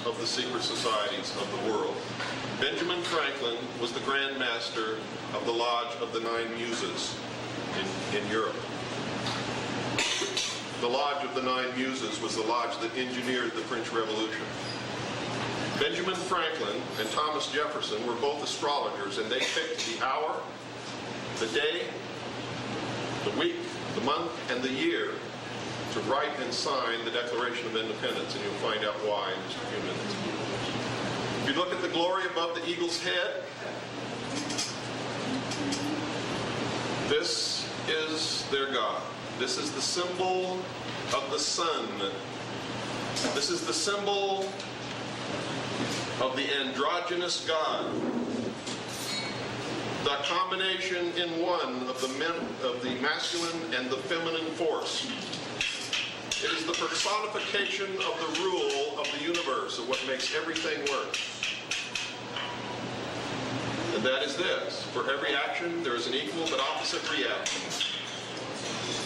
of the secret societies of the world. Benjamin Franklin was the Grand Master of the Lodge of the Nine Muses in Europe. The Lodge of the Nine Muses was the lodge that engineered the French Revolution. Benjamin Franklin and Thomas Jefferson were both astrologers, and they picked the hour, the day, the week, the month, and the year to write and sign the Declaration of Independence, and you'll find out why in just a few minutes. If you look at the glory above the eagle's head, this is their God. This is the symbol of the sun. This is the symbol of the androgynous God. The combination in one of the masculine and the feminine force. It is the personification of the rule of the universe, of what makes everything work. And that is this: for every action there is an equal but opposite reaction.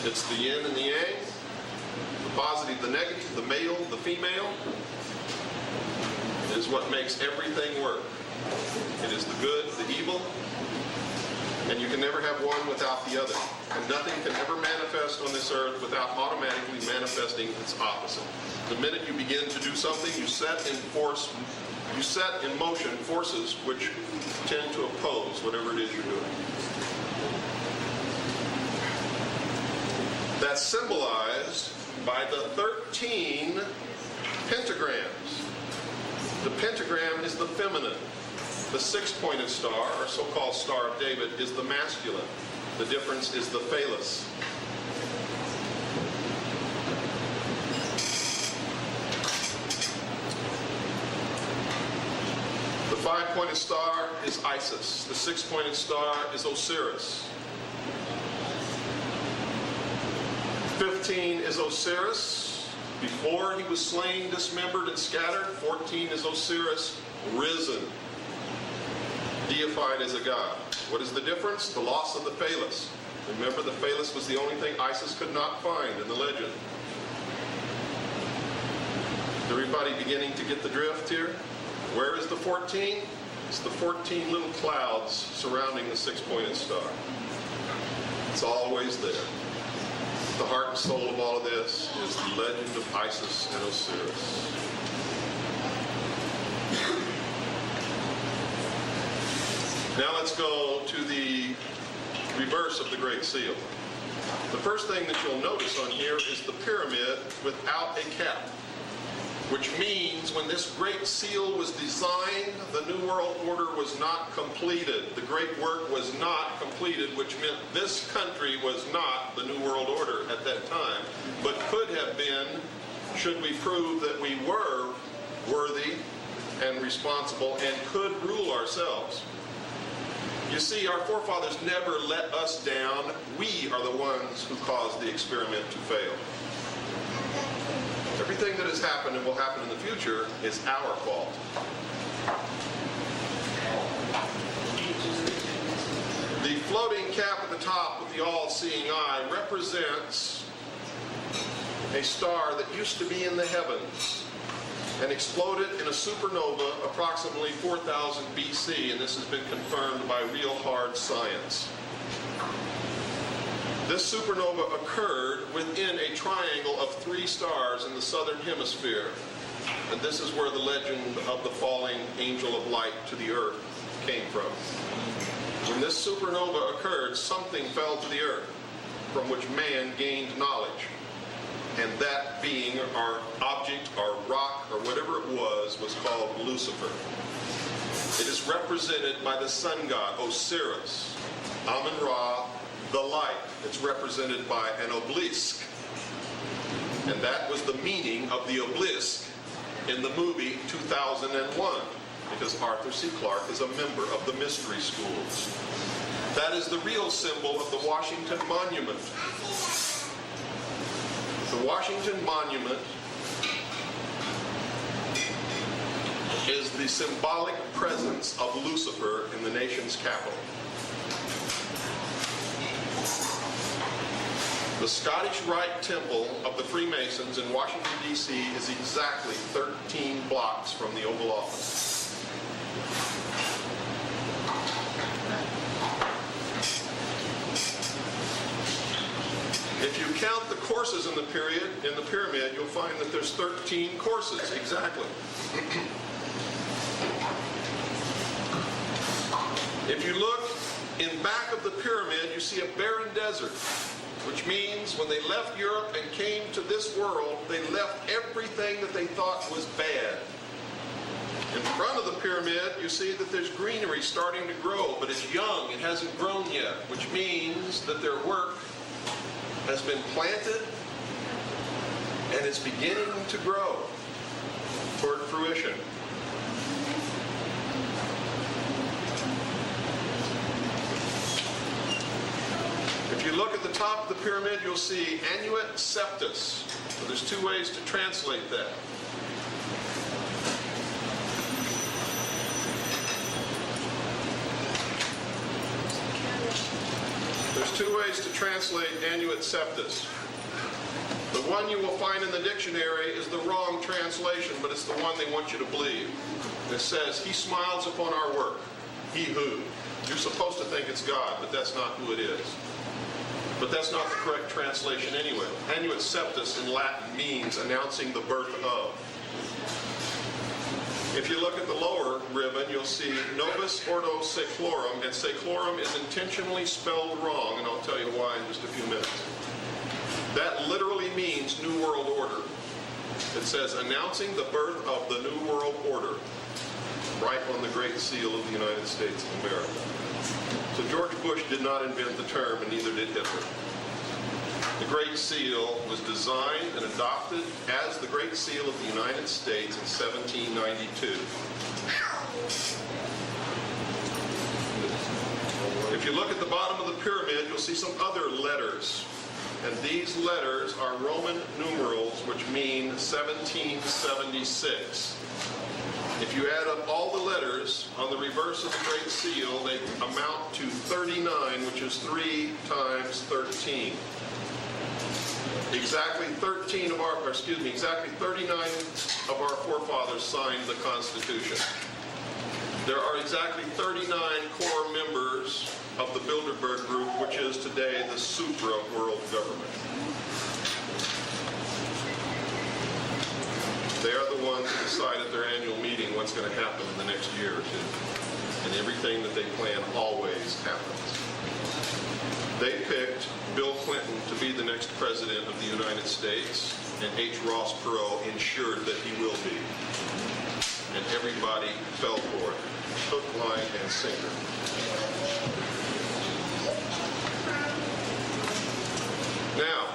It's the yin and the yang, the positive, the negative, the male, the female. It is what makes everything work. It is the good, the evil, and you can never have one without the other. And nothing can ever manifest on this earth without automatically manifesting its opposite. The minute you begin to do something, you set in motion forces which tend to oppose whatever it is you're doing. That's symbolized by the 13 pentagrams. The pentagram is the feminine. The six-pointed star, or so-called Star of David, is the masculine. The difference is the phallus. The five-pointed star is Isis. The six-pointed star is Osiris. 15 is Osiris before he was slain, dismembered, and scattered. 14 is Osiris risen, deified as a god. What is the difference? The loss of the phallus. Remember, the phallus was the only thing Isis could not find in the legend. Is everybody beginning to get the drift here? Where is the 14? It's the 14 little clouds surrounding the six-pointed star. It's always there. The heart and soul of all of this is the legend of Isis and Osiris. Now let's go to the reverse of the Great Seal. The first thing that you'll notice on here is the pyramid without a cap, which means when this Great Seal was designed, the New World Order was not completed. The great work was not completed, which meant this country was not the New World Order at that time, but could have been, should we prove that we were worthy and responsible and could rule ourselves. You see, our forefathers never let us down. We are the ones who caused the experiment to fail. Everything that has happened and will happen in the future is our fault. The floating cap at the top with the all-seeing eye represents a star that used to be in the heavens and exploded in a supernova approximately 4000 BC, and this has been confirmed by real hard science. This supernova occurred within a triangle of 3 stars in the southern hemisphere, and this is where the legend of the falling angel of light to the earth came from. When this supernova occurred, something fell to the earth from which man gained knowledge. And that being, or object, or rock, or whatever it was called Lucifer. It is represented by the sun god, Osiris, Amun-Ra, the light. It's represented by an obelisk. And that was the meaning of the obelisk in the movie 2001, because Arthur C. Clarke is a member of the mystery schools. That is the real symbol of the Washington Monument. The Washington Monument is the symbolic presence of Lucifer in the nation's capital. The Scottish Rite Temple of the Freemasons in Washington, D.C. is exactly 13 blocks from the Oval Office. If you count the courses in the pyramid, you'll find that there's 13 courses, exactly. If you look in back of the pyramid, you see a barren desert, which means when they left Europe and came to this world, they left everything that they thought was bad. In front of the pyramid, you see that there's greenery starting to grow, but it's young, it hasn't grown yet, which means that their work has been planted and it's beginning to grow toward fruition. If you look at the top of the pyramid, you'll see annuit septus. So there's two ways to translate that. There's two ways to translate annuit septus. The one you will find in the dictionary is the wrong translation, but it's the one they want you to believe. It says, he smiles upon our work. He who? You're supposed to think it's God, but that's not who it is. But that's not the correct translation anyway. Annuit septus in Latin means announcing the birth of. If you look at the lower ribbon, you'll see Novus Ordo Seclorum, and Seclorum is intentionally spelled wrong, and I'll tell you why in just a few minutes. That literally means New World Order. It says announcing the birth of the New World Order, right on the Great Seal of the United States of America. So George Bush did not invent the term, and neither did Hitler. The Great Seal was designed and adopted as the Great Seal of the United States in 1792. If you look at the bottom of the pyramid, you'll see some other letters. And these letters are Roman numerals, which mean 1776. If you add up all the letters on the reverse of the Great Seal, they amount to 39, which is 3 times 13. Exactly 39 of our forefathers signed the Constitution. There are exactly 39 core members of the Bilderberg Group, which is today the supra-world government. They are the ones who decide at their annual meeting what's going to happen in the next year or two. And everything that they plan always happens. They picked Bill Clinton to be the next president of the United States, and H. Ross Perot ensured that he will be. And everybody fell for it. Hook, line, and sinker. Now,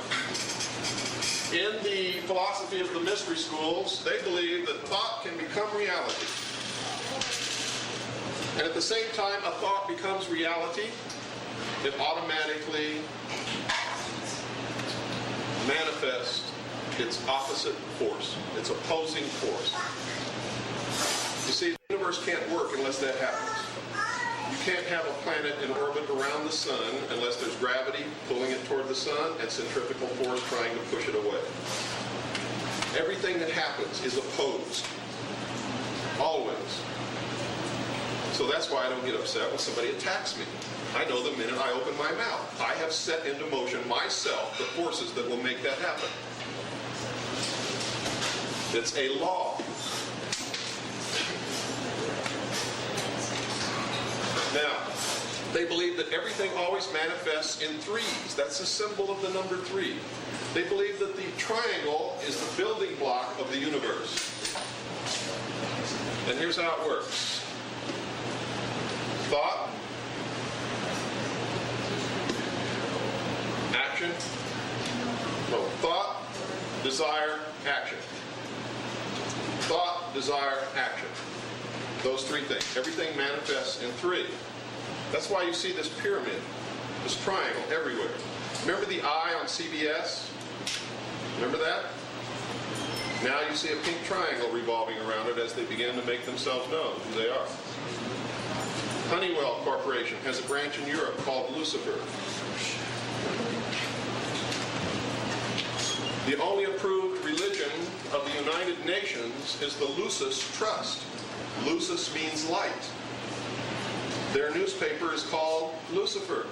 in the philosophy of the mystery schools, they believe that thought can become reality. And at the same time a thought becomes reality, it automatically manifests its opposite force, its opposing force. You see, the universe can't work unless that happens. You can't have a planet in orbit around the sun unless there's gravity pulling it toward the sun and centrifugal force trying to push it away. Everything that happens is opposed. Always. So that's why I don't get upset when somebody attacks me. I know the minute I open my mouth. I have set into motion myself the forces that will make that happen. It's a law. Now, they believe that everything always manifests in threes. That's the symbol of the number 3. They believe that the triangle is the building block of the universe. And here's how it works. Thought, action, thought, desire, action. Thought, desire, action. Those 3 things. Everything manifests in 3. That's why you see this pyramid, this triangle everywhere. Remember the eye on CBS? Remember that? Now you see a pink triangle revolving around it as they begin to make themselves known who they are. Honeywell Corporation has a branch in Europe called Lucifer. The only approved religion of the United Nations is the Lucis Trust. Lucis means light. Their newspaper is called Lucifer.